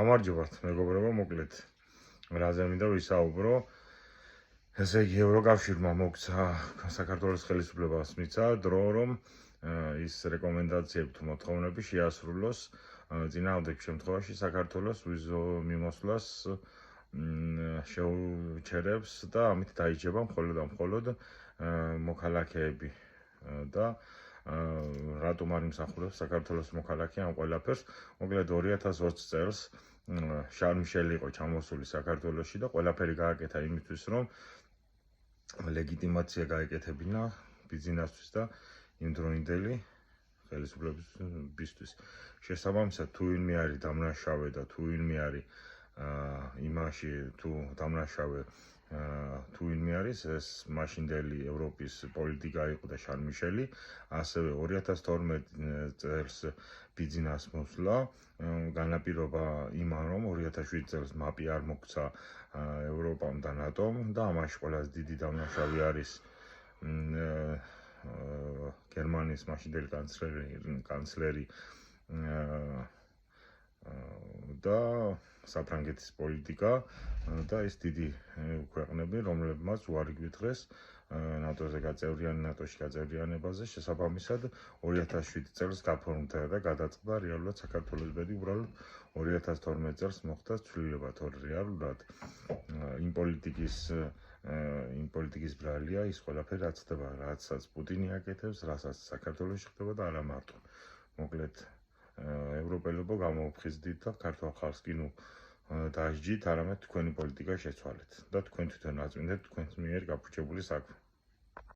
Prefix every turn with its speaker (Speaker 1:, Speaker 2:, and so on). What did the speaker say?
Speaker 1: გამარჯობათ მეგობრებო, მოკლედ რაზე მინდა ვისაუბრო. ესე იგი, ევროკავშირმა მოგცა საქართველოს ხელისუფლებას მისცა დრო, რომ ის რეკომენდაციები თუ მოთხოვნები შეასრულოს წინააღმდეგ შემთხვევაში საქართველოს ვიზო მიმოსვლას შეუჩერებს და ამით დაიჭება მხოლოდ მოქალაქეები და რატომ არ იმსახურებს საქართველოს მოქალაქე ამ ყველაფერს. მოკლედ 2020 წელს შარლ მიშელი იყო ჩამოსული საქართველოში და ყველაფერი გააკეთა იმისთვის, რომ ლეგიტიმაცია გაეკეთებინა ბიზნესთვის და იმდროინდელი ხელისუფლებისთვის. შესაბამისად, თუ ვინმე არის დამნაშავე და თუ ვინმე არის იმაში თუ დამნაშავე თუ ვინმე არის ეს მაშინდელი ევროპის პოლიტიკა იყო და შარლ მიშელი, ასევე 2012 წელს ბიზნეს მოსვლა განაპირობა იმან, რომ 2007 წელს მაპი არ მოგცა ევროპამ და ნატომ და ამაში ყველაზე დიდი დამნაშავე არის გერმანიის მაშინდელი კანცლერი და საფრანგეთის პოლიტიკა და ეს დიდი ქვეყნები, რომლებმაც უარი გვითხრეს ნატოში გაწევრიანებაზე. შესაბამისად 2007 წელს გაფორმდა და გადაწყდა რეალურად საქართველოს ბედი. უბრალოდ 2012 წელს მოხდა ცვლილება, თორე რეალურად იმ პოლიტიკის ბრალია ის ყველაფერი რაც ხდება, რაცაც პუტინი აკეთებს, რასაც საქართველოში ხდება და არა მარტო. მოკლედ ევროპელებო გამოვფხიზდით და ქართულ ხალხს კი დაასჯით, არამედ თქვენი პოლიტიკა შეცვალეთ და თქვენ თვითონ აწმინდეთ თქვენს მიერ გაფუჭებული საქმე.